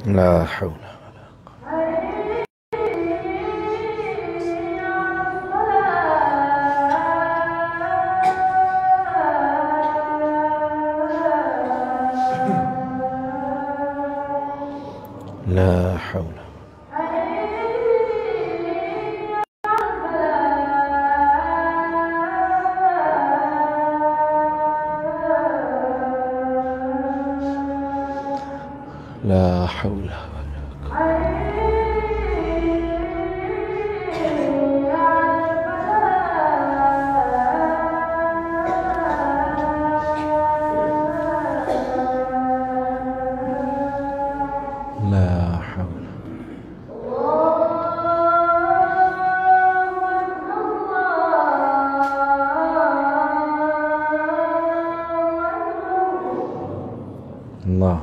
لا حول لا حول لا حول لا حول الله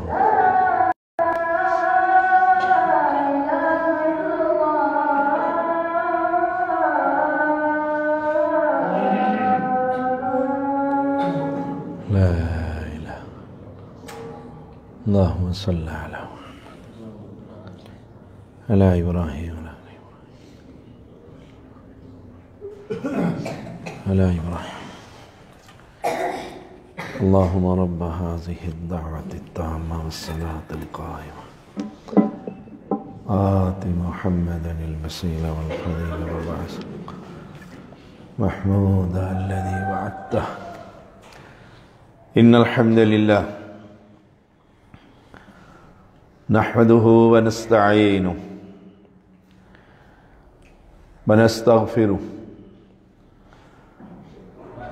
لا إله. اللهم صل على إبراهيم على إبراهيم. اللهم رب هذه الدعوة التامة والصلاة القائمة آت محمدا الوسيلة والفضيلة وبعث محمودا الذي وعدته. إن الحمد لله نحمده ونستعينه ونستغفره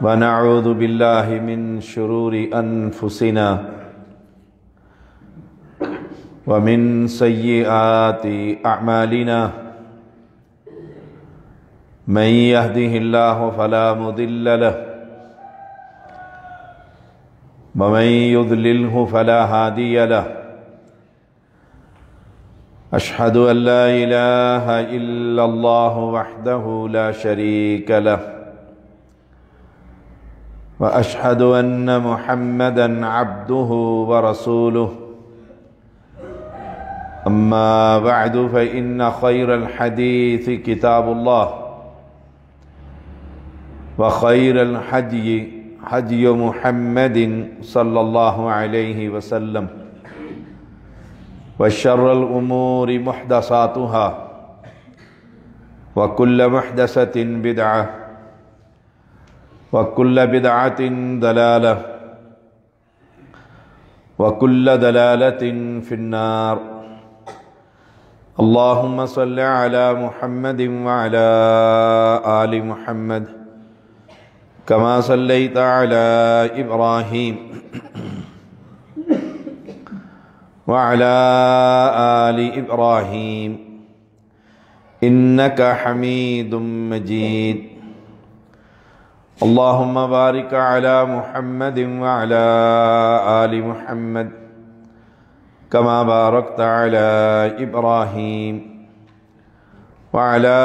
ونعوذ بالله من شرور أنفسنا ومن سيئات أعمالنا. من يهده الله فلا مضل له ومن يضلله فلا هادي له. أشهد أن لا إله إلا الله وحده لا شريك له وأشهد أن محمدًا عبده ورسوله. أما بعد فإن خير الحديث كتاب الله وخير الهدي هدي محمد صلى الله عليه وسلم وشر الأمور محدثاتها وكل محدثة بدعة وكل بدعة ضلالة وكل ضلالة في النار. اللهم صل على محمد وعلى آل محمد كما صليت على إبراهيم وعلى آل إبراهيم إنك حميد مجيد. اللهم بارك على محمد وعلى آل محمد كما باركت على إبراهيم وعلى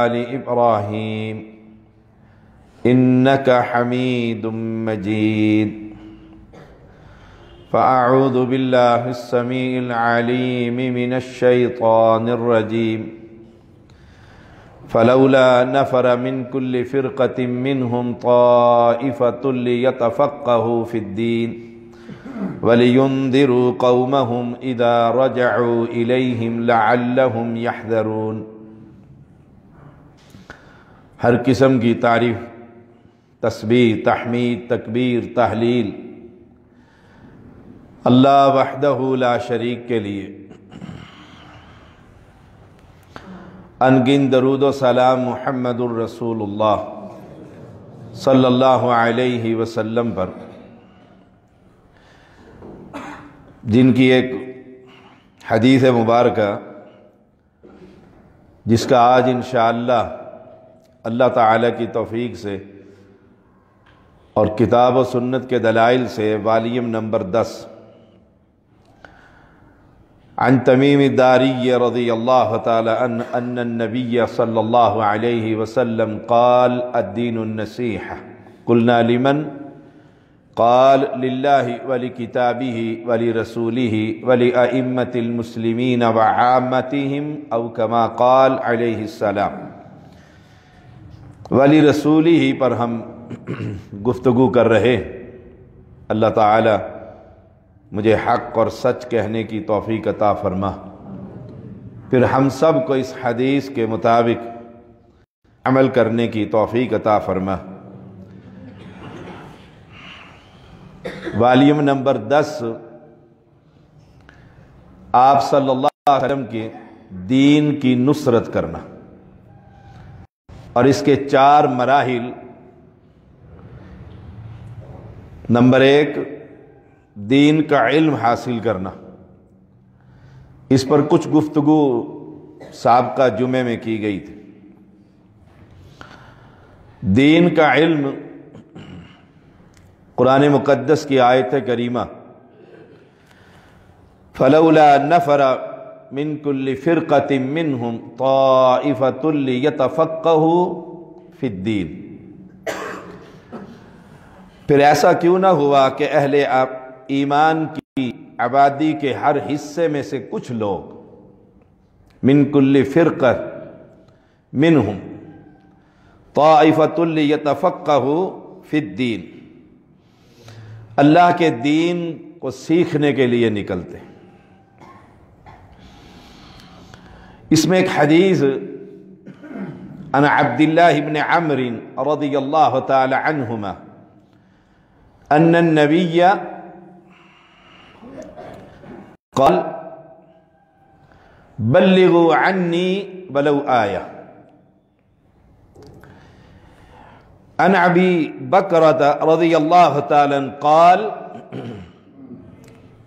آل إبراهيم إنك حميد مجيد. فأعوذ بالله السميع العليم من الشيطان الرجيم. فلولا نفر من كل فرقة منهم طائفة ليتفقهوا في الدين ولينذروا قومهم إذا رجعوا إليهم لعلهم يحذرون. ہر قسم کی تعریف، تسبیح، تحمید، تکبیر، تحلیل اللہ وحدہ لا شریک کے لیے. انگن درود و سلام محمد الرسول اللہ صلی اللہ علیہ وسلم پر، جن کی ایک حدیث مبارکہ جس کا آج انشاءاللہ اللہ تعالیٰ کی توفیق سے اور کتاب و سنت کے دلائل سے والیوم نمبر 10 عن تمیم الداری رضی اللہ تعالی عنہ ان النبی صلی اللہ علیہ وسلم قال الدین النصیحہ. قلنا لمن؟ قال للہ ولکتابہ ولرسولہ ولأئمۃ المسلمین وعامتہم او کما قال علیہ السلام۔ ولرسولہ پر ہم گفتگو کر رہے۔ اللہ تعالی مجھے حق اور سچ کہنے کی توفیق عطا فرما، پھر ہم سب کو اس حدیث کے مطابق عمل کرنے کی توفیق عطا فرما۔ والیوم نمبر 10، آپ صلی اللہ علیہ وسلم کے دین کی نصرت کرنا، اور اس کے 4 مراحل۔ نمبر 1، دین کا علم حاصل کرنا۔ اس پر کچھ گفتگو سابقہ جمعے میں کی گئی تھی۔ دین کا علم، قرآن مقدس کی آیت کریمہ فَلَوْلَا نَفَرَ مِن كُلِّ فِرْقَةٍ مِّنْهُمْ طَائِفَةٌ لِيَتَفَقَّهُوا فِي الدِّينِ، پھر ایسا کیوں نہ ہوا کہ اہل ایمان کی آبادی کے ہر حصے میں سے کچھ لوگ، من کل فرقہ منہم طائفۃ لیتفقہوا فی الدین، اللہ کے دین کو سیکھنے کے لیے نکلتے۔ اس میں ایک حدیث عن عبداللہ بن عمرو رضی اللہ تعالی عنہما ان النبی قال بلغوا عنی ولو آیہ۔ عن ابی بکرۃ رضی اللہ تعالی عنہ قال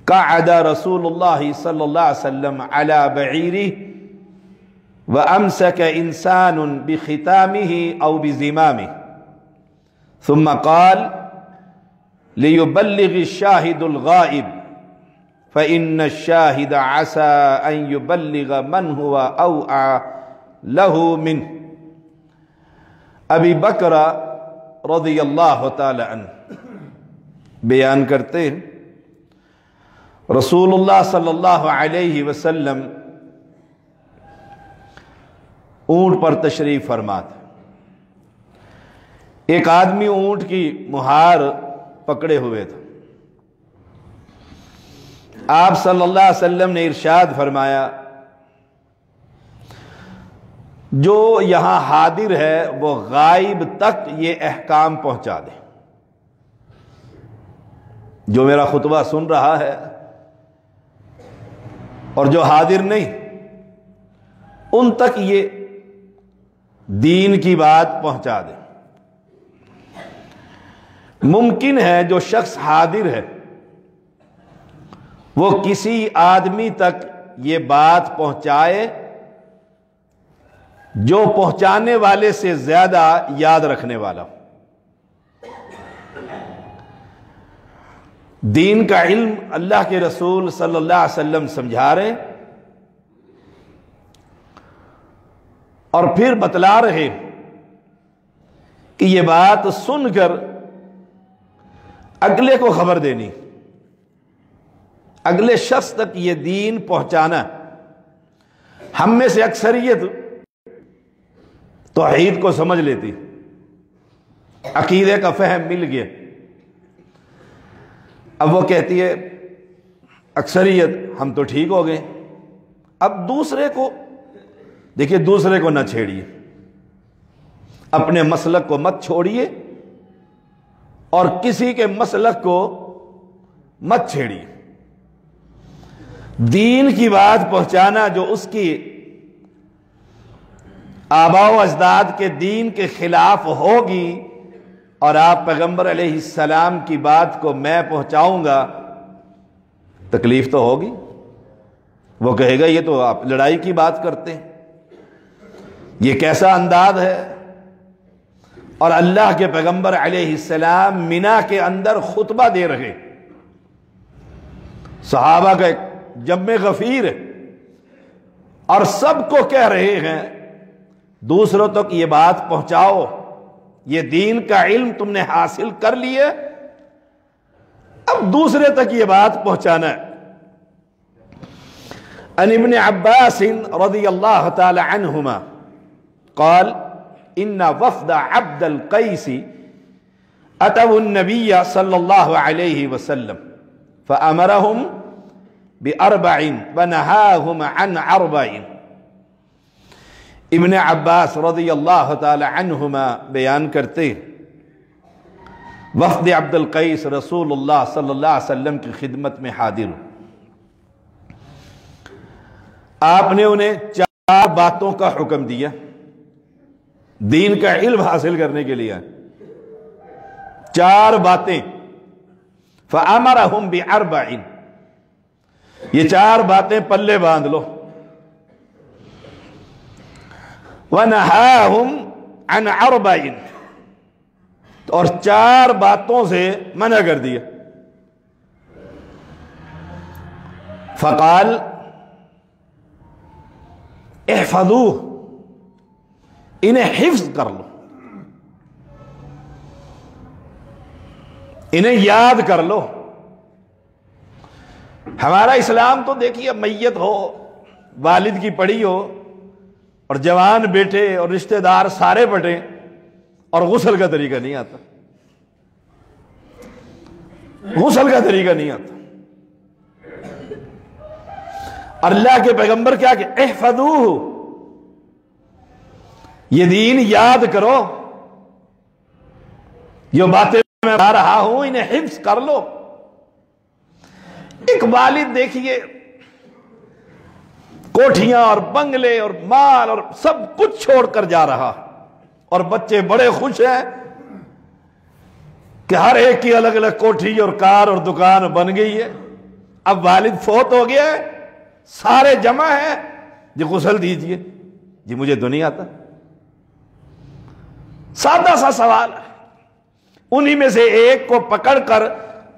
قعد رسول اللہ صلی اللہ علیہ وسلم علی بعیرہ وامسک انسان بختامہ او بزمامہ ثم قال ليبلغ الشاهد الغائب فإن الشاهد عسى أن يبلغ من هو أوعى له منه۔ ابی بکر رضی اللہ تعالی عنہ بیان کرتے ہیں، رسول اللہ صلی اللہ علیہ وسلم اونٹ پر تشریف فرماتے، ایک آدمی اونٹ کی مہار پکڑے ہوئے تھے۔ آپ صلی اللہ علیہ وسلم نے ارشاد فرمایا، جو یہاں حاضر ہے وہ غائب تک یہ احکام پہنچا دے۔ جو میرا خطبہ سن رہا ہے اور جو حاضر نہیں، ان تک یہ دین کی بات پہنچا دے۔ ممکن ہے جو شخص حاضر ہے وہ کسی آدمی تک یہ بات پہنچائے جو پہنچانے والے سے زیادہ یاد رکھنے والا ہو۔ دین کا علم اللہ کے رسول صلی اللہ علیہ وسلم سمجھا رہے اور پھر بتلا رہے کہ یہ بات سن کر اگلے کو خبر دینی، اگلے شخص تک یہ دین پہنچانا۔ ہم میں سے اکثریت توحید کو سمجھ لیتی، عقیدے کا فہم مل گیا، اب وہ کہتی ہے اکثریت ہم تو ٹھیک ہو گئے۔ اب دوسرے کو دیکھیے، دوسرے کو نہ چھیڑیے، اپنے مسلک کو مت چھوڑیے اور کسی کے مسلک کو مت چھیڑیے۔ دین کی بات پہنچانا جو اس کی آباء و اجداد کے دین کے خلاف ہوگی اور آپ پیغمبر علیہ السلام کی بات کو میں پہنچاؤں گا، تکلیف تو ہوگی۔ وہ کہے گا یہ تو آپ لڑائی کی بات کرتے ہیں، یہ کیسا انداز ہے۔ اور اللہ کے پیغمبر علیہ السلام منا کے اندر خطبہ دے رہے، صحابہ کا ایک جمع غفیر ہے، اور سب کو کہہ رہے ہیں دوسروں تک یہ بات پہنچاؤ، یہ دین کا علم تم نے حاصل کر لیے، اب دوسرے تک یہ بات پہنچانا ہے۔ عن ابن عباس رضی اللہ تعالی عنہما قال ان وفد عبد القیس اتوا النبی صلی اللہ علیہ وسلم فامرهم باربع ونہاهم عن اربع۔ ابن عباس رضی اللہ تعالی عنہما بیان کرتے وفد عبد القیس رسول اللہ صلی اللہ علیہ وسلم کی خدمت میں حاضر ہو، آپ نے انہیں 4 باتوں کا حکم دیا دین کا علم حاصل کرنے کے لیے، 4 باتیں۔ فَأَمَرَهُمْ بِأَرْبَعٍ، یہ 4 باتیں پلے باندھ لو۔ وَنَهَاهُمْ عَنْ أَرْبَعٍ، اور 4 باتوں سے منع کر دیا۔ فقال احفظوہ، انہیں حفظ کر لو، انہیں یاد کر لو۔ ہمارا اسلام تو دیکھیے میت ہو، والد کی پڑی ہو، اور جوان بیٹے اور رشتہ دار سارے بٹیں، اور غسل کا طریقہ نہیں آتا، غسل کا طریقہ نہیں آتا۔ اللہ کے پیغمبر کیا کہ احفظوہ، یہ دین یاد کرو، جو باتیں میں بتا رہا ہوں انہیں حفظ کر لو۔ ایک والد دیکھیے کوٹھیاں اور بنگلے اور مال اور سب کچھ چھوڑ کر جا رہا، اور بچے بڑے خوش ہیں کہ ہر ایک کی الگ الگ کوٹھی اور کار اور دکان بن گئی ہے۔ اب والد فوت ہو گیا ہے، سارے جمع ہیں، جی غسل دیجئے، جی مجھے تو نہیں آتا۔ سادہ سا سوال ہے، انہی میں سے ایک کو پکڑ کر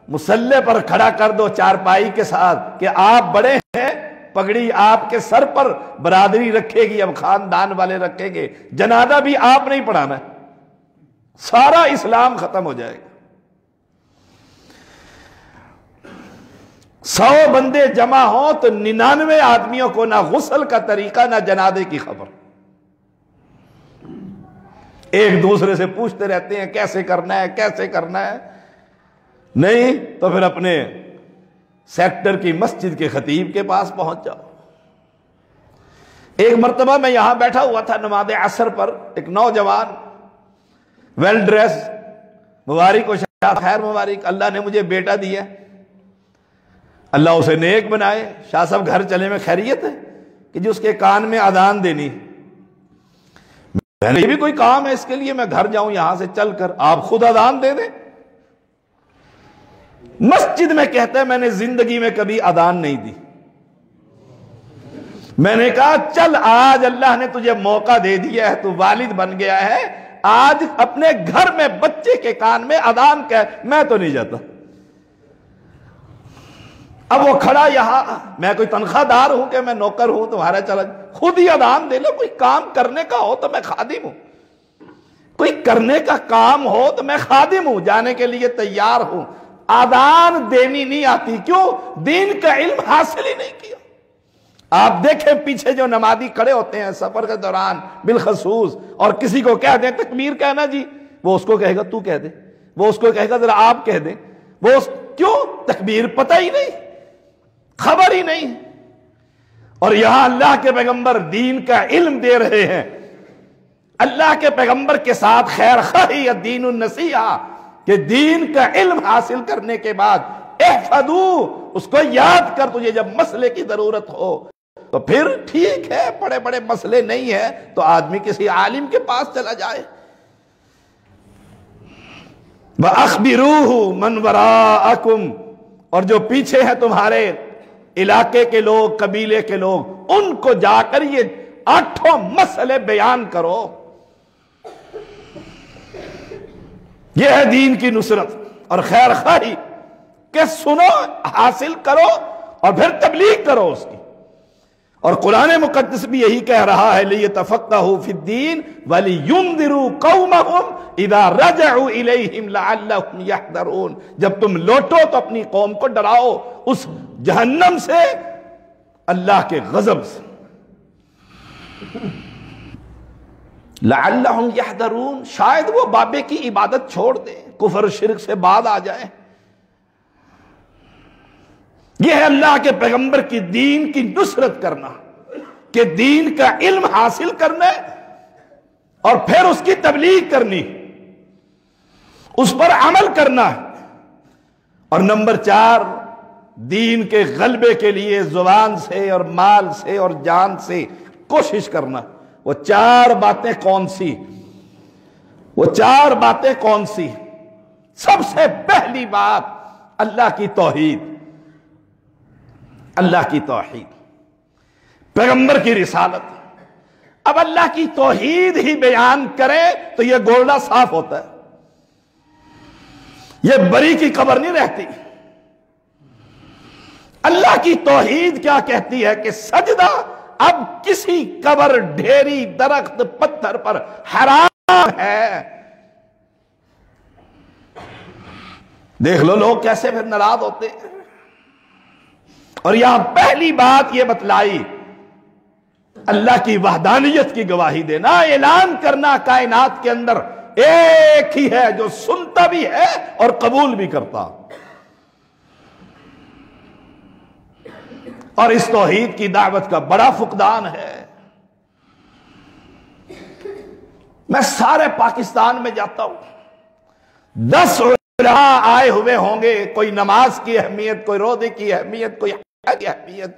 مصلے پر کھڑا کر دو چارپائی کے ساتھ کہ آپ بڑے ہیں، پگڑی آپ کے سر پر برادری رکھے گی، اب خاندان والے رکھیں گے، جنازہ بھی آپ نہیں پڑھانا ہے، سارا اسلام ختم ہو جائے گا۔ 100 بندے جمع ہوں تو 99 آدمیوں کو نہ غسل کا طریقہ نہ جنازے کی خبر، ایک دوسرے سے پوچھتے رہتے ہیں کیسے کرنا ہے کیسے کرنا ہے، نہیں تو پھر اپنے سیکٹر کی مسجد کے خطیب کے پاس پہنچ جاؤ۔ ایک مرتبہ میں یہاں بیٹھا ہوا تھا نماز عصر پر، ایک نوجوان ویل ڈریس، مبارک و شاہ خیر مبارک، اللہ نے مجھے بیٹا دیا، اللہ اسے نیک بنائے۔ شاہ صاحب گھر چلے میں خیریت ہے کہ جو اس کے کان میں اذان دینی، میں نے یہ بھی کوئی کام ہے اس کے لیے میں گھر جاؤں یہاں سے چل کر، آپ خود اذان دے دیں۔ مسجد میں کہتا ہے میں نے زندگی میں کبھی اذان نہیں دی، میں نے کہا چل آج اللہ نے تجھے موقع دے دیا ہے، تو والد بن گیا ہے، آج اپنے گھر میں بچے کے کان میں اذان کہہ، میں تو نہیں جاتا۔ اب وہ کھڑا یہاں، میں کوئی تنخواہ دار ہوں کہ میں نوکر ہوں تمہارا، چلا خود ہی اذان دے لو، کوئی کام کرنے کا ہو تو میں خادم ہوں، کوئی کرنے کا کام ہو تو میں خادم ہوں، جانے کے لیے تیار ہوں۔ اذان دینی نہیں آتی، کیوں؟ دین کا علم حاصل ہی نہیں کیا۔ آپ دیکھیں پیچھے جو نمازی کھڑے ہوتے ہیں سفر کے دوران بالخصوص، اور کسی کو کہہ دیں تکبیر کہنا جی، وہ اس کو کہے گا تو کہہ دے، وہ اس کو کہے گا ذرا آپ کہہ دیں، وہ کیوں؟ تکبیر پتہ ہی نہیں، خبر ہی نہیں۔ اور یہاں اللہ کے پیغمبر دین کا علم دے رہے ہیں، اللہ کے پیغمبر کے ساتھ خیر خواہی الدین النصیحہ، کہ دین کا علم حاصل کرنے کے بعد احفظو، اس کو یاد کر، تجھے جب مسئلے کی ضرورت ہو تو پھر ٹھیک ہے، بڑے بڑے مسئلے نہیں ہیں تو آدمی کسی عالم کے پاس چلا جائے۔ وَأَخْبِرُوهُ مَنْ وَرَاءَكُمْ، اور جو پیچھے ہیں تمہارے علاقے کے لوگ، قبیلے کے لوگ، ان کو جا کر یہ 8 مسئلے بیان کرو۔ یہ ہے دین کی نصرت اور خیر خواہی، کہ سنو، حاصل کرو اور پھر تبلیغ کرو اس کی، اور قرآن مقدس بھی یہی کہہ رہا ہے لِيَتَفَقَّهُوا فِي الدِّينِ وَلِيُنذِرُوا قَوْمَهُمْ إِذَا رَجَعُوا إِلَيْهِمْ لَعَلَّهُمْ يَحْذَرُونَ جب تم لوٹو تو اپنی قوم کو ڈراؤ اس جہنم سے، اللہ کے غضب سے۔ لَعَلَّهُمْ يَحْذَرُونَ شاید وہ بابے کی عبادت چھوڑ دیں، کفر شرک سے بعد آ جائیں۔ یہ ہے اللہ کے پیغمبر کی دین کی نصرت کرنا، کہ دین کا علم حاصل کرنا اور پھر اس کی تبلیغ کرنی، اس پر عمل کرنا۔ اور نمبر 4، دین کے غلبے کے لیے زبان سے اور مال سے اور جان سے کوشش کرنا۔ وہ 4 باتیں کون سی؟ وہ 4 باتیں کون سی؟ سب سے پہلی بات اللہ کی توحید، اللہ کی توحید، پیغمبر کی رسالت۔ اب اللہ کی توحید ہی بیان کرے تو یہ گولڈا صاف ہوتا ہے، یہ بری کی قبر نہیں رہتی۔ اللہ کی توحید کیا کہتی ہے کہ سجدہ اب کسی قبر، ڈھیری، درخت، پتھر پر حرام ہے۔ دیکھ لو لوگ کیسے پھر ناراض ہوتے ہیں۔ اور یہاں پہلی بات یہ بتلائی، اللہ کی وحدانیت کی گواہی دینا، اعلان کرنا کائنات کے اندر ایک ہی ہے جو سنتا بھی ہے اور قبول بھی کرتا۔ اور اس توحید کی دعوت کا بڑا فقدان ہے۔ میں سارے پاکستان میں جاتا ہوں، 10 علماء آئے ہوئے ہوں گے، کوئی نماز کی اہمیت، کوئی روزے کی اہمیت، کوئی کی اہمیت،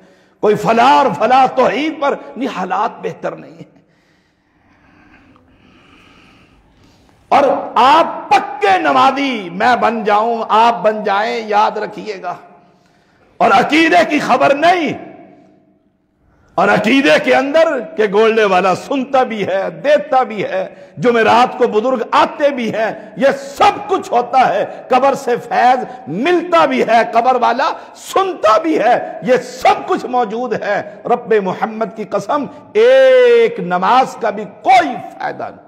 کوئی فلاں اور فلاں توحید پر، نہیں حالات بہتر نہیں ہیں۔ اور آپ پکے نمازی میں بن جاؤں، آپ بن جائیں، یاد رکھیے گا، اور عقیدے کی خبر نہیں، اور عقیدے کے اندر کہ گولڈے والا سنتا بھی ہے، دیتا بھی ہے، جمعرات کو بزرگ آتے بھی ہیں، یہ سب کچھ ہوتا ہے، قبر سے فیض ملتا بھی ہے، قبر والا سنتا بھی ہے، یہ سب کچھ موجود ہے۔ رب محمد کی قسم ایک نماز کا بھی کوئی فائدہ نہیں۔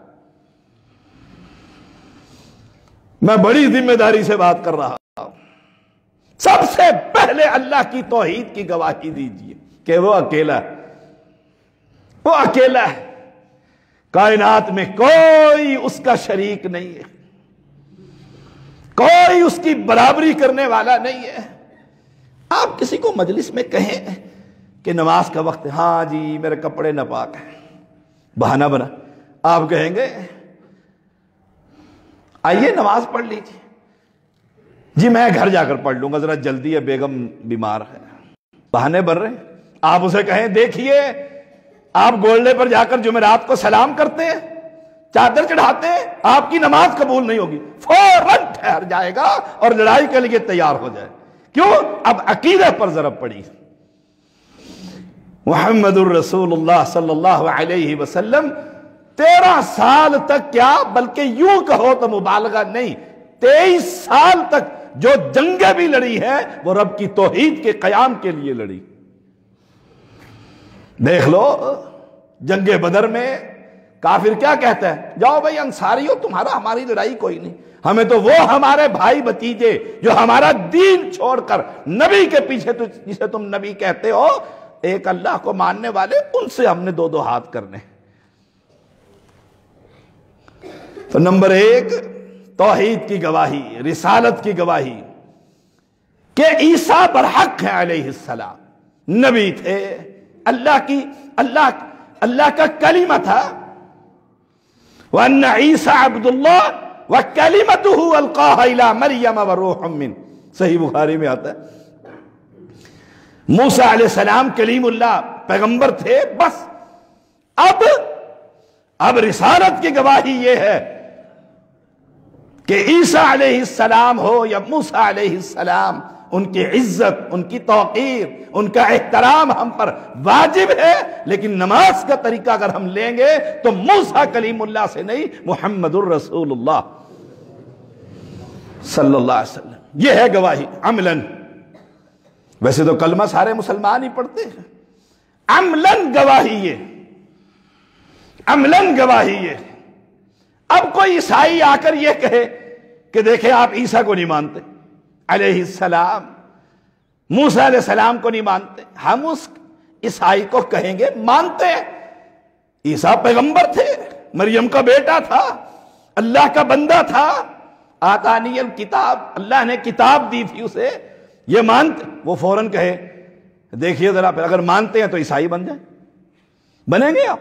میں بڑی ذمہ داری سے بات کر رہا ہوں۔ سب سے پہلے اللہ کی توحید کی گواہی دیجیے کہ وہ اکیلا ہے، وہ اکیلا ہے، کائنات میں کوئی اس کا شریک نہیں ہے، کوئی اس کی برابری کرنے والا نہیں ہے۔ آپ کسی کو مجلس میں کہیں کہ نماز کا وقت، ہاں جی میرے کپڑے ناپاک ہیں، بہانہ بنا، آپ کہیں گے آئیے نماز پڑھ لیجیے، جی میں گھر جا کر پڑھ لوں گا، ذرا جلدی ہے، بیگم بیمار ہے، بہانے بن رہے ہیں۔ آپ اسے کہیں دیکھیے آپ گولڈے پر جا کر جمعرات کو سلام کرتے ہیں، چادر چڑھاتے ہیں، آپ کی نماز قبول نہیں ہوگی، فوراً ٹھہر جائے گا اور لڑائی کے لیے تیار ہو جائے۔ کیوں؟ اب عقیدے پر ضرب پڑی۔ محمد الرسول اللہ صلی اللہ علیہ وسلم 13 سال تک، کیا بلکہ یوں کہو تو مبالغہ نہیں، 23 سال تک جو جنگیں بھی لڑی ہیں وہ رب کی توحید کے قیام کے لیے لڑی۔ دیکھ لو جنگ بدر میں کافر کیا کہتا ہے، جاؤ بھائی انصاریو، تمہارا ہماری لڑائی کوئی نہیں، ہمیں تو وہ ہمارے بھائی بتیجے جو ہمارا دین چھوڑ کر نبی کے پیچھے، جسے تم نبی کہتے ہو، ایک اللہ کو ماننے والے، ان سے ہم نے 2 ہاتھ کرنے۔ تو نمبر 1 توحید کی گواہی، رسالت کی گواہی کہ عیسیٰ برحق ہے علیہ السلام، نبی تھے، اللہ کا کلمہ تھا، وَأَنَّ عِيسَىٰ عَبْدُ اللَّهِ وَكَلِمَتُهُ أَلْقَاهَا إِلَىٰ مَرْيَمَ وَرُوحٌ مِّنْهُ، صحیح بخاری میں آتا ہے۔ موسیٰ علیہ السلام کلیم اللہ پیغمبر تھے، بس اب رسالت کی گواہی یہ ہے کہ عیسیٰ علیہ السلام ہو یا موسیٰ علیہ السلام، ان کی عزت، ان کی توقیر، ان کا احترام ہم پر واجب ہے، لیکن نماز کا طریقہ اگر ہم لیں گے تو موسیٰ کلیم اللہ سے نہیں، محمد الرسول اللہ صلی اللہ علیہ وسلم۔ یہ ہے گواہی عملاً۔ ویسے تو کلمہ سارے مسلمان ہی پڑھتے ہیں، عملاً گواہی یہ، عملاً گواہی یہ۔ اب کوئی عیسائی آ کر یہ کہے کہ دیکھیں آپ عیسیٰ کو نہیں مانتے علیہ السلام، موسیٰ علیہ السلام کو نہیں مانتے، ہم اس عیسائی کو کہیں گے مانتے ہیں، عیسیٰ پیغمبر تھے، مریم کا بیٹا تھا، اللہ کا بندہ تھا، آتانی الکتاب، اللہ نے کتاب دی تھی اسے، یہ مانتے، وہ فوراً کہے دیکھیے ذرا پھر اگر مانتے ہیں تو عیسائی بن جائیں، بنیں گے آپ؟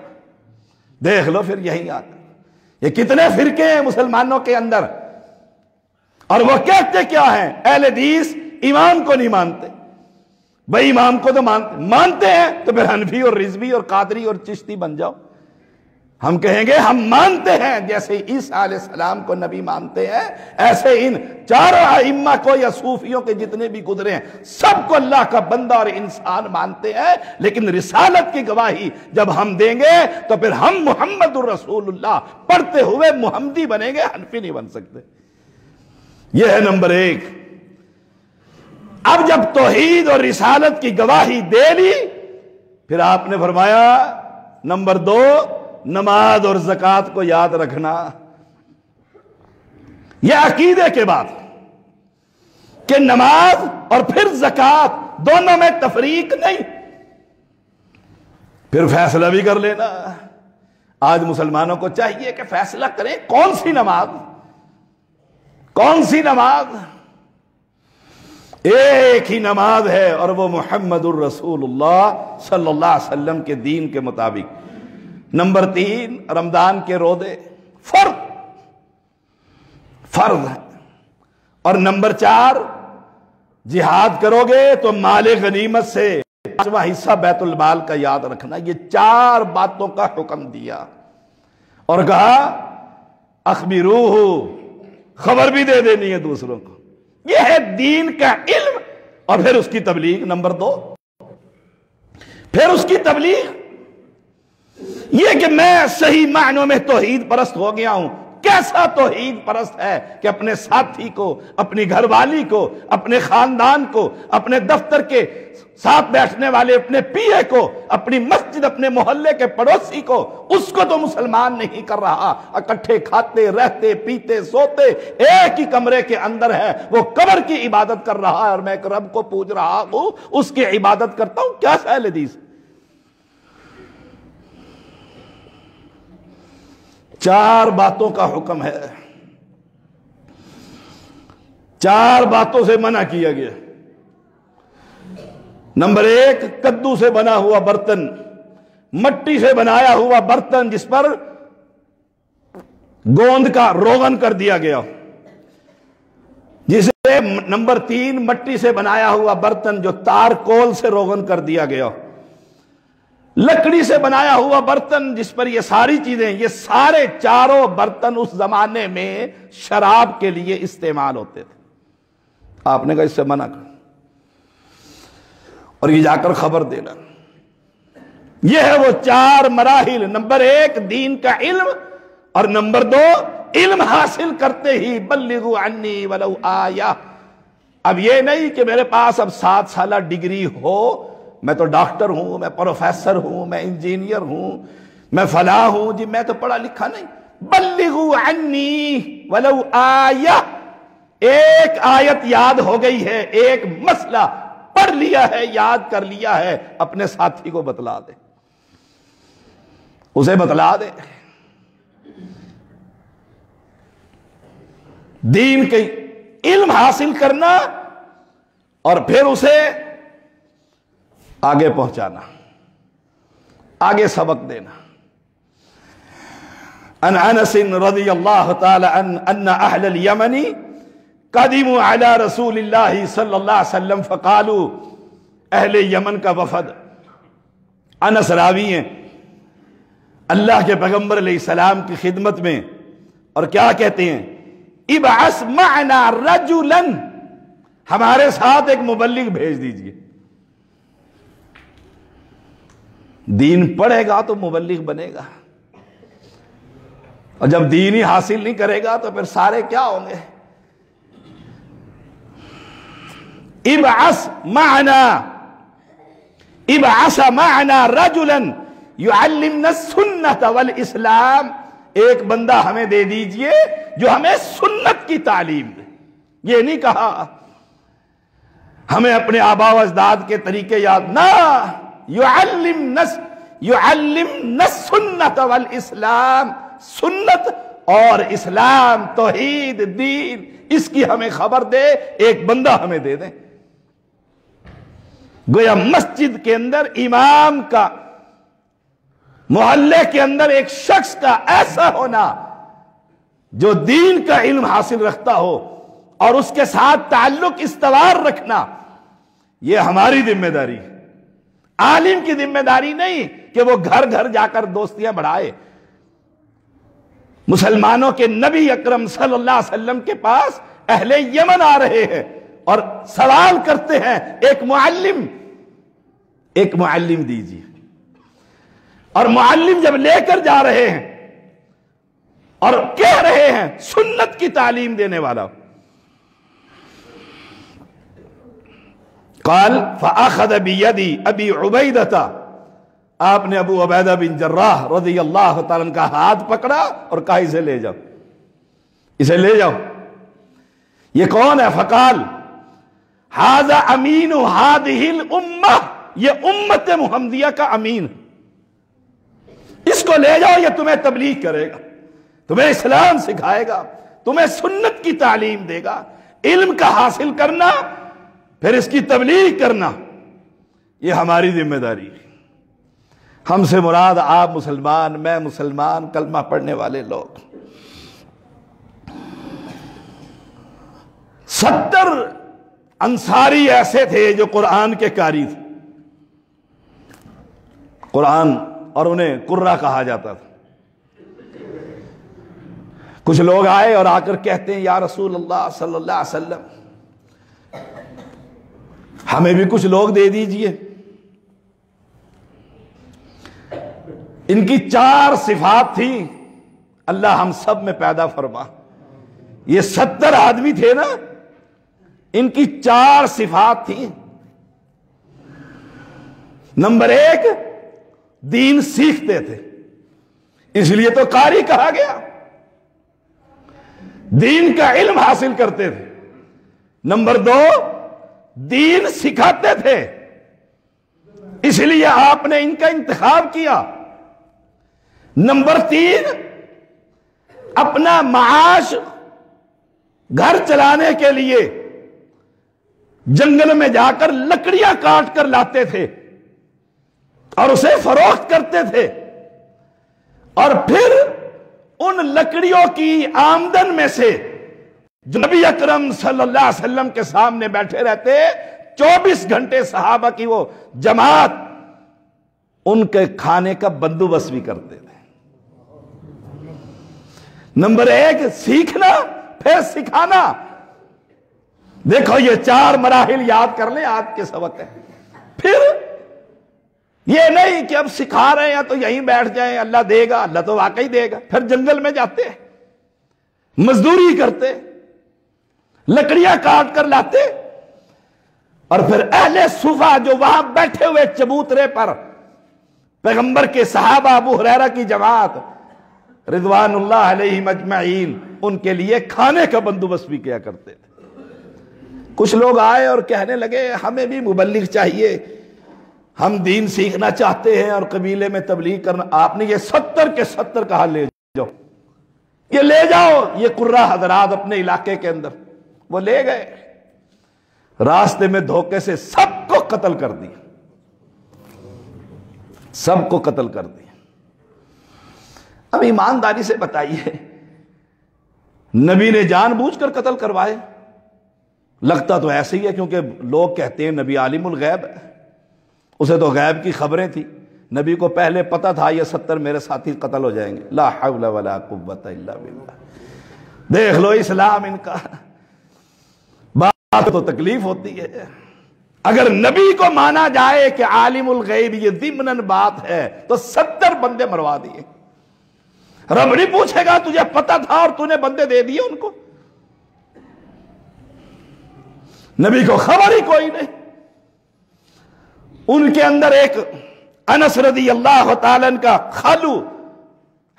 دیکھ لو پھر یہی آتا، یہ کتنے فرقے ہیں مسلمانوں کے اندر، اور وہ کہتے کیا ہیں؟ اہل حدیث امام کو نہیں مانتے، بھائی امام کو تو مانتے ہیں تو پھر حنفی اور رضوی اور قادری اور چشتی بن جاؤ۔ ہم کہیں گے ہم مانتے ہیں جیسے عیسیٰ علیہ السلام کو نبی مانتے ہیں، ایسے ان چاروں ائمہ کو یا صوفیوں کے جتنے بھی گزرے ہیں سب کو اللہ کا بندہ اور انسان مانتے ہیں، لیکن رسالت کی گواہی جب ہم دیں گے تو پھر ہم محمد الرسول اللہ پڑھتے ہوئے محمدی بنیں گے، حنفی نہیں بن سکتے۔ یہ ہے نمبر ایک۔ اب جب توحید اور رسالت کی گواہی دے لی، پھر آپ نے فرمایا نمبر دو، نماز اور زکوٰۃ کو یاد رکھنا۔ یہ عقیدے کے بعد کہ نماز اور پھر زکوٰۃ دونوں میں تفریق نہیں، پھر فیصلہ بھی کر لینا۔ آج مسلمانوں کو چاہیے کہ فیصلہ کریں کون سی نماز، کون سی نماز؟ ایک ہی نماز ہے اور وہ محمد الرسول اللہ صلی اللہ علیہ وسلم کے دین کے مطابق۔ نمبر تین، رمضان کے روزے فرض ہے، اور نمبر چار، جہاد کرو گے تو مال غنیمت سے 5واں حصہ بیت المال کا یاد رکھنا۔ یہ چار باتوں کا حکم دیا اور کہا اخبروہ، خبر بھی دے دینی ہے دوسروں کو۔ یہ ہے دین کا علم، اور پھر اس کی تبلیغ۔ نمبر دو، پھر اس کی تبلیغ، یہ کہ میں صحیح معنوں میں توحید پرست ہو گیا ہوں۔ کیسا توحید پرست ہے کہ اپنے ساتھی کو، اپنی گھر والی کو، اپنے خاندان کو، اپنے دفتر کے ساتھ بیٹھنے والے اپنے پی اے کو، اپنی مسجد، اپنے محلے کے پڑوسی کو، اس کو تو مسلمان نہیں کر رہا۔ اکٹھے کھاتے رہتے پیتے سوتے ایک ہی کمرے کے اندر ہے، وہ قبر کی عبادت کر رہا ہے اور میں ایک رب کو پوج رہا ہوں، اس کی عبادت کرتا ہوں۔ کیا اہل حدیث؟ چار باتوں کا حکم ہے، چار باتوں سے منع کیا گیا۔ نمبر ایک، کدو سے بنا ہوا برتن، مٹی سے بنایا ہوا برتن جس پر گوند کا روغن کر دیا گیا، جسے نمبر تین، مٹی سے بنایا ہوا برتن جو تار کول سے روغن کر دیا گیا، لکڑی سے بنایا ہوا برتن جس پر یہ ساری چیزیں، یہ سارے چاروں برتن اس زمانے میں شراب کے لیے استعمال ہوتے تھے۔ آپ نے کہا اس سے منع کر، اور یہ جا کر خبر دینا۔ یہ ہے وہ چار مراحل۔ نمبر ایک، دین کا علم، اور نمبر دو، علم حاصل کرتے ہی بلغوا عنی ولو آیہ۔ اب یہ نہیں کہ میرے پاس اب 7 سالہ ڈگری ہو، میں تو ڈاکٹر ہوں، میں پروفیسر ہوں، میں انجینئر ہوں، میں فلاں ہوں، جی میں تو پڑھا لکھا نہیں۔ بلغوا عنی ولو آیہ، ایک آیت یاد ہو گئی ہے، ایک مسئلہ پڑھ لیا ہے، یاد کر لیا ہے، اپنے ساتھی کو بتلا دے، اسے بتلا دے۔ دین کے علم حاصل کرنا اور پھر اسے آگے پہنچانا، آگے سبق دینا۔ عن انس رضی اللہ تعالی عنہ ان اہل الیمن قدموا علی رسول اللہ صلی اللہ علیہ وسلم فقالوا، اہل یمن کا وفد، انس راوی ہیں، اللہ کے پیغمبر علیہ السلام کی خدمت میں، اور کیا کہتے ہیں؟ ابعث معنا رجلا، ہمارے ساتھ ایک مبلغ بھیج دیجئے۔ دین پڑھے گا تو مبلغ بنے گا، اور جب دین ہی حاصل نہیں کرے گا تو پھر سارے کیا ہوں گے؟ ابعث معنا، ابعث معنا رجلا يعلمنا السنت والاسلام، ایک بندہ ہمیں دے دیجئے جو ہمیں سنت کی تعلیم دے. یہ نہیں کہا ہمیں اپنے آبا و اجداد کے طریقے یاد نہ، يعلمنا السنت والاسلام، سنت اور اسلام، توحید، دین، اس کی ہمیں خبر دے، ایک بندہ ہمیں دے دیں. گویا مسجد کے اندر امام کا، محلے کے اندر ایک شخص کا ایسا ہونا جو دین کا علم حاصل رکھتا ہو اور اس کے ساتھ تعلق استوار رکھنا، یہ ہماری ذمہ داری ہے. عالم کی ذمہ داری نہیں کہ وہ گھر گھر جا کر دوستیاں بڑھائے. مسلمانوں کے نبی اکرم صلی اللہ علیہ وسلم کے پاس اہل یمن آ رہے ہیں اور سوال کرتے ہیں ایک معلم دیجیے، اور معلم جب لے کر جا رہے ہیں اور کہہ رہے ہیں سنت کی تعلیم دینے والا. قال فاخذ بيدي ابي عبیدہ، آپ نے ابو عبیدہ بن جراح رضی اللہ تعالیٰ عنہ کا ہاتھ پکڑا اور کہا اسے لے جاؤ، اسے لے جاؤ. یہ کون ہے؟ فقال ھذا امین هذه الامہ، یہ امت محمدیہ کا امین، اس کو لے جاؤ، یہ تمہیں تبلیغ کرے گا، تمہیں اسلام سکھائے گا، تمہیں سنت کی تعلیم دے گا. علم کا حاصل کرنا پھر اس کی تبلیغ کرنا، یہ ہماری ذمہ داری ہے. ہم سے مراد آپ مسلمان، میں مسلمان، کلمہ پڑھنے والے لوگ. 70 انصاری ایسے تھے جو قرآن کے قاری تھے، قرآن، اور انہیں قرہ کہا جاتا تھا. کچھ لوگ آئے اور آ کر کہتے ہیں یا رسول اللہ صلی اللہ علیہ وسلم ہمیں بھی کچھ لوگ دے دیجئے. ان کی 4 صفات تھیں، اللہ ہم سب میں پیدا فرما. یہ 70 آدمی تھے نا، ان کی 4 صفات تھیں. نمبر 1، دین سیکھتے تھے، اس لیے تو قاری کہا گیا. دین کا علم حاصل کرتے تھے. نمبر 2، دین سکھاتے تھے، اس لیے آپ نے ان کا انتخاب کیا. نمبر 3، اپنا معاش گھر چلانے کے لیے جنگل میں جا کر لکڑیاں کاٹ کر لاتے تھے اور اسے فروخت کرتے تھے، اور پھر ان لکڑیوں کی آمدن میں سے جو نبی اکرم صلی اللہ علیہ وسلم کے سامنے بیٹھے رہتے 24 گھنٹے صحابہ کی وہ جماعت، ان کے کھانے کا بندوبست بھی کرتے تھے. نمبر 1، سیکھنا، پھر سکھانا. دیکھو یہ 4 مراحل یاد کر لیں، آج کے سبق ہے. پھر یہ نہیں کہ اب سکھا رہے ہیں تو یہیں بیٹھ جائیں، اللہ دے گا، اللہ تو واقعی دے گا. پھر جنگل میں جاتے، مزدوری کرتے، لکڑیاں کاٹ کر لاتے، اور پھر اہل صفا جو وہاں بیٹھے ہوئے چبوترے پر پیغمبر کے صحابہ ابو ہریرہ کی جماعت رضوان اللہ علیہم اجمعین، ان کے لیے کھانے کا بندوبست بھی کیا کرتے تھے. کچھ لوگ آئے اور کہنے لگے ہمیں بھی مبلغ چاہیے، ہم دین سیکھنا چاہتے ہیں اور قبیلے میں تبلیغ کرنا. آپ نے یہ 70 کے 70 کہا لے جاؤ، یہ لے جاؤ. یہ قرہ حضرات اپنے علاقے کے اندر وہ لے گئے، راستے میں دھوکے سے سب کو قتل کر دیا، سب کو قتل کر دیا. اب ایمانداری سے بتائیے، نبی نے جان بوجھ کر قتل کروائے؟ لگتا تو ایسے ہی ہے، کیونکہ لوگ کہتے ہیں نبی عالم الغیب ہے، اسے تو غیب کی خبریں تھی. نبی کو پہلے پتا تھا یہ 70 میرے ساتھی قتل ہو جائیں گے. لا حول ولا قوت الا باللہ. دیکھ لو اسلام ان کا. بات تو تکلیف ہوتی ہے. اگر نبی کو مانا جائے کہ عالم الغیب یہ ضمناً بات ہے تو 70 بندے مروا دیے. رب نہیں پوچھے گا تجھے پتا تھا اور تو نے بندے دے دیے ان کو؟ نبی کو خبر ہی کوئی نہیں. ان کے اندر ایک انس رضی اللہ تعالیٰ عنہ کا خالو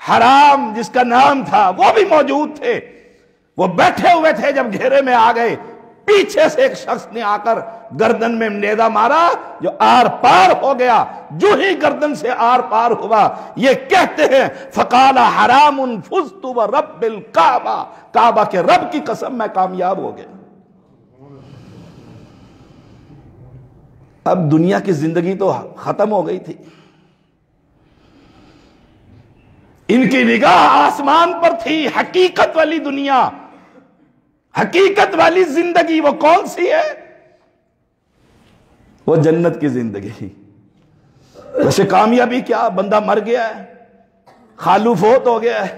حرام جس کا نام تھا وہ بھی موجود تھے. وہ بیٹھے ہوئے تھے جب گھیرے میں آ گئے. پیچھے سے ایک شخص نے آ کر گردن میں نیزہ مارا جو آر پار ہو گیا. جو ہی گردن سے آر پار ہوا یہ کہتے ہیں فقال حرام فزت ورب الکعبہ، کعبہ کے رب کی قسم میں کامیاب ہو گیا. اب دنیا کی زندگی تو ختم ہو گئی تھی. ان کی نگاہ آسمان پر تھی. حقیقت والی دنیا، حقیقت والی زندگی وہ کون سی ہے؟ وہ جنت کی زندگی. ویسے کامیابی کیا؟ بندہ مر گیا ہے، خالو فوت ہو گیا ہے،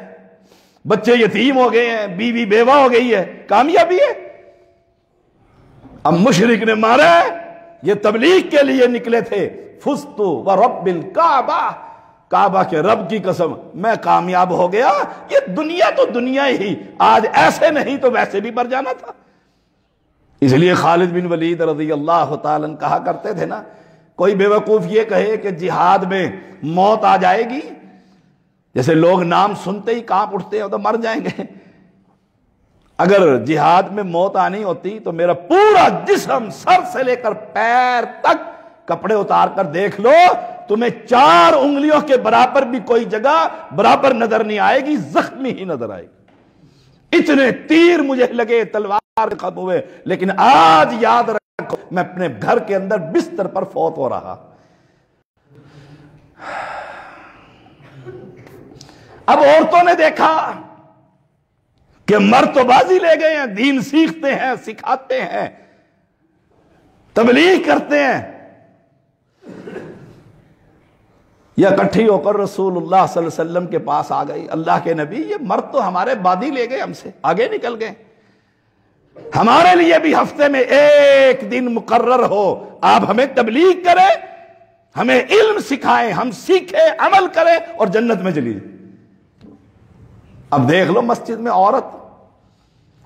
بچے یتیم ہو گئے ہیں، بیوی بیوہ ہو گئی ہے، کامیابی ہے؟ اب مشرک نے مارا ہے، یہ تبلیغ کے لیے نکلے تھے. فزت ورب الکعبہ، کعبہ کے رب کی قسم میں کامیاب ہو گیا. یہ دنیا تو دنیا ہی، آج ایسے نہیں تو ویسے بھی مر جانا تھا. اس لیے خالد بن ولید رضی اللہ تعالیٰ کہا کرتے تھے نا، کوئی بے وقوف یہ کہے کہ جہاد میں موت آ جائے گی، جیسے لوگ نام سنتے ہی کانپ اٹھتے ہیں تو مر جائیں گے. اگر جہاد میں موت آنی ہوتی تو میرا پورا جسم سر سے لے کر پیر تک کپڑے اتار کر دیکھ لو، تمہیں 4 انگلیوں کے برابر بھی کوئی جگہ برابر نظر نہیں آئے گی، زخمی ہی نظر آئے گی. اتنے تیر مجھے لگے، تلوار ختم ہوئے، لیکن آج یاد رکھو میں اپنے گھر کے اندر بستر پر فوت ہو رہا. اب عورتوں نے دیکھا کہ مرد تو بازی لے گئے ہیں، دین سیکھتے ہیں، سکھاتے ہیں، تبلیغ کرتے ہیں، یا اکٹھی ہو کر رسول اللہ صلی اللہ علیہ وسلم کے پاس آ گئی. اللہ کے نبی یہ مرد تو ہمارے بادی لے گئے، ہم سے آگے نکل گئے، ہمارے لیے بھی ہفتے میں ایک دن مقرر ہو، آپ ہمیں تبلیغ کریں، ہمیں علم سکھائیں، ہم سیکھیں، عمل کریں اور جنت میں چلی جائیں. اب دیکھ لو مسجد میں عورت،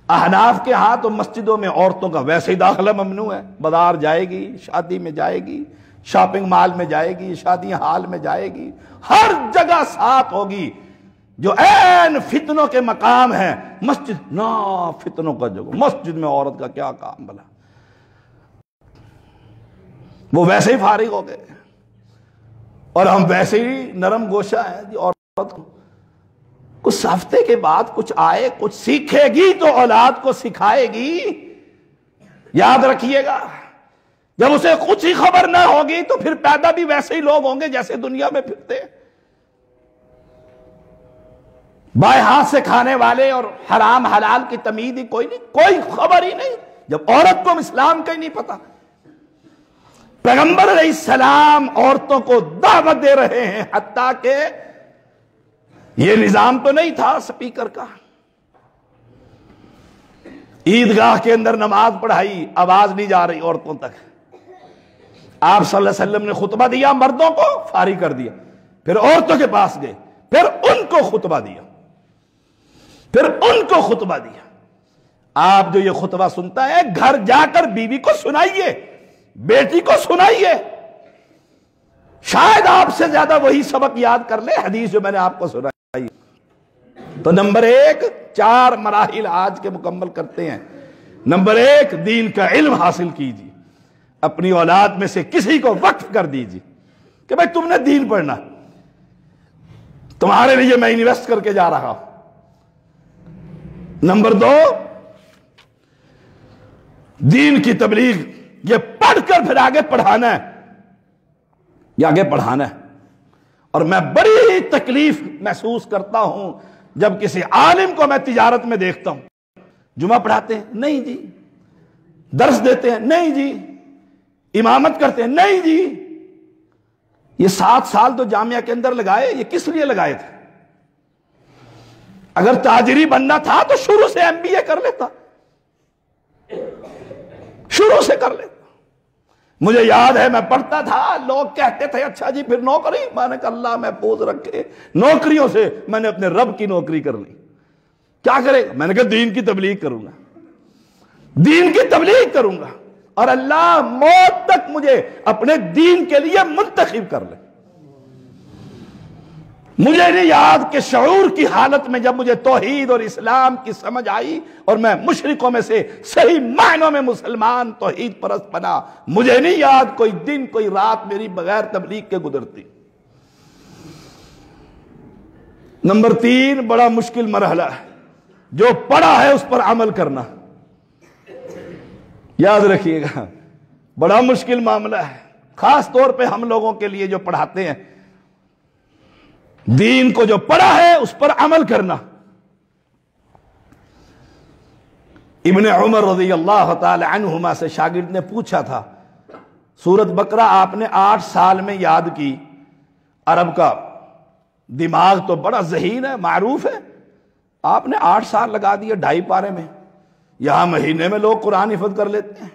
احناف کے ہاں تو مسجدوں میں عورتوں کا ویسے ہی داخلہ ممنوع ہے. بازار جائے گی، شادی میں جائے گی، شاپنگ مال میں جائے گی، شادی ہال میں جائے گی، ہر جگہ ساتھ ہوگی. جو عین فتنوں کے مقام ہے مسجد، نا فتنوں کا جگہ، مسجد میں عورت کا کیا کام بلا. وہ ویسے ہی فارغ ہو گئے اور ہم ویسے ہی نرم گوشہ ہیں جی. عورت کو کچھ ہفتے کے بعد کچھ آئے، کچھ سیکھے گی تو اولاد کو سکھائے گی. یاد رکھیے گا، جب اسے کچھ ہی خبر نہ ہوگی تو پھر پیدا بھی ویسے ہی لوگ ہوں گے جیسے دنیا میں پھرتے. بائیں ہاتھ سے کھانے والے اور حرام حلال کی تمیز ہی کوئی نہیں، کوئی خبر ہی نہیں. جب عورت کو اسلام کا ہی نہیں پتا، پیغمبر علیہ السلام عورتوں کو دعوت دے رہے ہیں، حتیٰ کہ یہ نظام تو نہیں تھا سپیکر کا. عیدگاہ کے اندر نماز پڑھائی، آواز نہیں جا رہی عورتوں تک. آپ صلی اللہ علیہ وسلم نے خطبہ دیا، مردوں کو فارغ کر دیا، پھر عورتوں کے پاس گئے، پھر ان کو خطبہ دیا، پھر ان کو خطبہ دیا. آپ جو یہ خطبہ سنتا ہے گھر جا کر بیوی کو سنائیے، بیٹی کو سنائیے، شاید آپ سے زیادہ وہی سبق یاد کر لے حدیث جو میں نے آپ کو سنائی. تو نمبر 1 4 مراحل آج کے مکمل کرتے ہیں. نمبر 1 دین کا علم حاصل کیجیے، اپنی اولاد میں سے کسی کو وقف کر دیجیے کہ بھائی تم نے دین پڑھنا، تمہارے لیے میں انویسٹ کر کے جا رہا ہوں. نمبر 2 دین کی تبلیغ، یہ پڑھ کر پھر آگے پڑھانا ہے، یہ آگے پڑھانا ہے. اور میں بڑی تکلیف محسوس کرتا ہوں جب کسی عالم کو میں تجارت میں دیکھتا ہوں. جمعہ پڑھاتے ہیں نہیں جی، درس دیتے ہیں نہیں جی، امامت کرتے ہیں نہیں جی. یہ 7 سال تو جامعہ کے اندر لگائے، یہ کس لیے لگائے تھے؟ اگر تاجری بننا تھا تو شروع سے MBA کر لیتا، شروع سے کر لیتا. مجھے یاد ہے میں پڑھتا تھا، لوگ کہتے تھے اچھا جی پھر نوکری. میں نے کہا اللہ محفوظ رکھے، نوکریوں سے میں نے اپنے رب کی نوکری کر لی. کیا کرے گا؟ میں نے کہا دین کی تبلیغ کروں گا، دین کی تبلیغ کروں گا. اور اللہ موت تک مجھے اپنے دین کے لیے منتخب کر لے۔ مجھے نہیں یاد کہ شعور کی حالت میں جب مجھے توحید اور اسلام کی سمجھ آئی اور میں مشرکوں میں سے صحیح معنوں میں مسلمان توحید پرست بنا، مجھے نہیں یاد کوئی دن کوئی رات میری بغیر تبلیغ کے گزرتی۔ نمبر 3 بڑا مشکل مرحلہ ہے، جو پڑھا ہے اس پر عمل کرنا۔ یاد رکھیے گا، بڑا مشکل معاملہ ہے، خاص طور پہ ہم لوگوں کے لیے جو پڑھاتے ہیں۔ دین کو جو پڑھا ہے اس پر عمل کرنا۔ ابن عمر رضی اللہ تعالی عنہما سے شاگرد نے پوچھا تھا، سورۃ بقرہ آپ نے 8 سال میں یاد کی، عرب کا دماغ تو بڑا ذہین ہے، معروف ہے، آپ نے 8 سال لگا دیے 2.5 پارے میں، یہاں مہینے میں لوگ قرآن حفظ کر لیتے ہیں،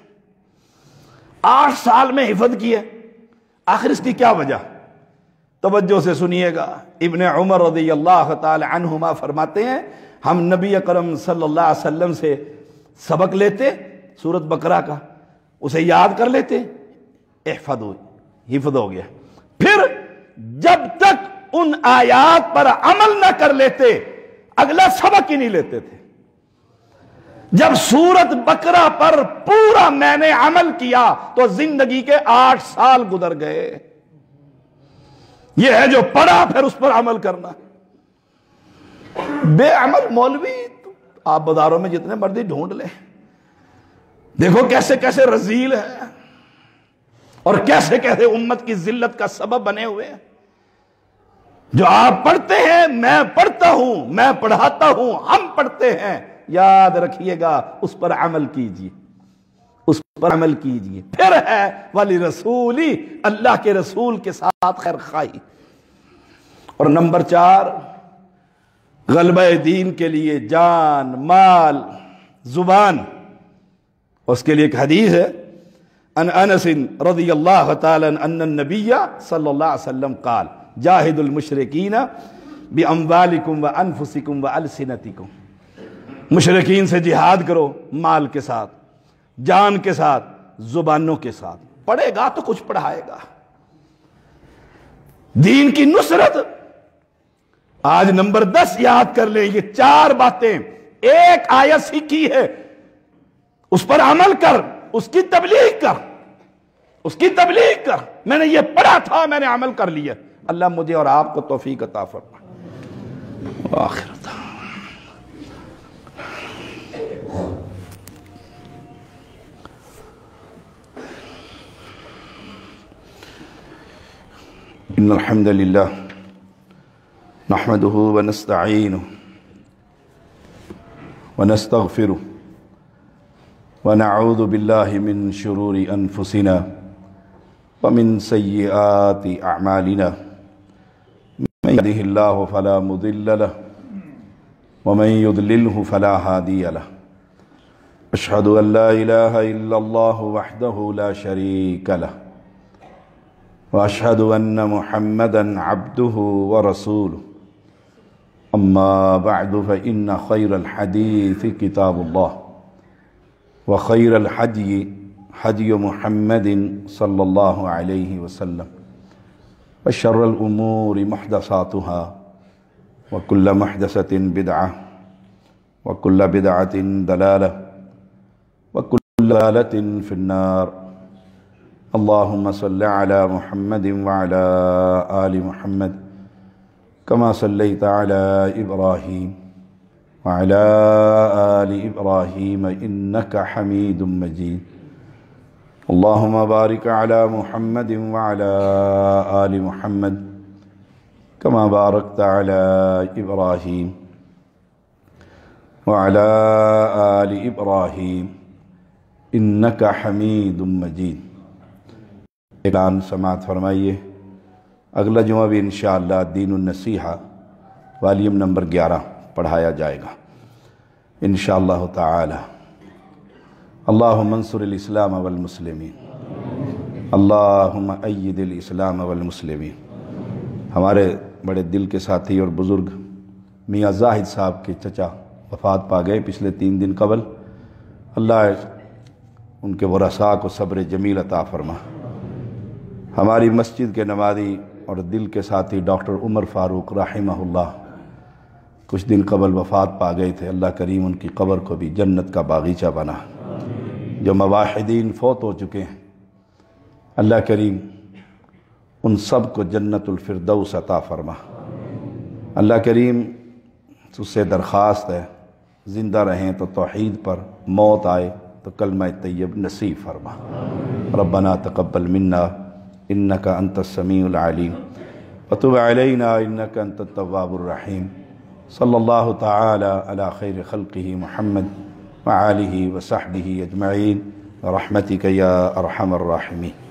8 سال میں حفظ کیے، آخر اس کی کیا وجہ؟ توجہ سے سنیے گا۔ ابن عمر رضی اللہ تعالی عنہما فرماتے ہیں، ہم نبی اکرم صلی اللہ علیہ وسلم سے سبق لیتے سورۃ بقرہ کا، اسے یاد کر لیتے، حفظ ہو گیا، پھر جب تک ان آیات پر عمل نہ کر لیتے اگلا سبق ہی نہیں لیتے تھے۔ جب سورۃ بقرہ پر پورا میں نے عمل کیا تو زندگی کے 8 سال گزر گئے۔ یہ ہے جو پڑھا پھر اس پر عمل کرنا۔ بے عمل مولوی آپ بازاروں میں جتنے مرضی ڈھونڈ لیں، دیکھو کیسے کیسے رذیل ہے اور کیسے کیسے امت کی ذلت کا سبب بنے ہوئے ہیں۔ جو آپ پڑھتے ہیں، میں پڑھتا ہوں، میں پڑھاتا ہوں، ہم پڑھتے ہیں، یاد رکھیے گا اس پر عمل کیجیے، اس پر عمل کیجیے۔ پھر ہے ولی رسولی، اللہ کے رسول کے ساتھ خیر خواہی۔ اور نمبر 4 غلبہ دین کے لیے جان، مال، زبان۔ اس کے لیے ایک حدیث ہے، ان انس رضی اللہ تعالی ان النبی صلی اللہ علیہ وسلم قال جاہد المشرکین باموالکم وانفسکم والسنتکم، مشرکین سے جہاد کرو، مال کے ساتھ، جان کے ساتھ، زبانوں کے ساتھ۔ پڑھے گا تو کچھ پڑھائے گا۔ دین کی نصرت، آج نمبر 10 یاد کر لیں، یہ 4 باتیں، ایک آیت سیکھی ہے، اس پر عمل کر، اس کی تبلیغ کر، اس کی تبلیغ کر۔ میں نے یہ پڑھا تھا، میں نے عمل کر لیا۔ اللہ مجھے اور آپ کو توفیق عطا فرمائے۔ آخر ان الحمد للہ نحمده ونستعینه ونستغفره ونعوذ باللہ من شرور انفسنا ومن سیئات اعمالنا من يهده الله فلا مضل له ومن يضلله فلا هادي له اشهد ان لا اله الا الله وحده لا شريك له واشهد ان محمدا عبده ورسوله اما بعد فان خير الحديث كتاب الله وخير الهدي هدي محمد صلى الله عليه وسلم وشر الامور محدثاتها وكل محدثة بدعة وكل بدعة ضلالة وكل ضلالة في النار اللهم صل على محمد وعلى آل محمد كما صليت على إبراهيم وعلى آل إبراهيم إنك حميد مجيد اللهم بارك على محمد وعلى آل محمد كما باركت على إبراهيم وعلى آل إبراهيم إنك حميد مجيد۔ اعلان سماعت فرمائیے، اگلا جمعہ بھی انشاءاللہ دین النصیحہ والیوم نمبر 11 پڑھایا جائے گا انشاءاللہ تعالی۔ اللہم انصر الاسلام والمسلمین، اللہم اید الاسلام والمسلمین۔ ہمارے بڑے دل کے ساتھی اور بزرگ میاں زاہد صاحب کے چچا وفات پا گئے پچھلے 3 دن قبل۔ اللہ ان کے ورثاء کو صبر جمیل عطا فرما۔ ہماری مسجد کے نمازی اور دل کے ساتھی ڈاکٹر عمر فاروق رحمہ اللہ کچھ دن قبل وفات پا گئے تھے، اللہ کریم ان کی قبر کو بھی جنت کا باغیچہ بنا۔ جو مواحدین فوت ہو چکے ہیں اللہ کریم ان سب کو جنت الفردوس عطا فرما۔ اللہ کریم اس سے درخواست ہے زندہ رہیں تو توحید پر، موت آئے تو کلمہ طیب نصیب فرما۔ ربنا تقبل منا انک انت السمیع العلیم وتب علینا انک انت التواب الرحیم۔ صلی اللہ تعالی علی خیر خلقہ محمد وآلہ وصحبہ اجمعین برحمتک یا ارحم الراحمین۔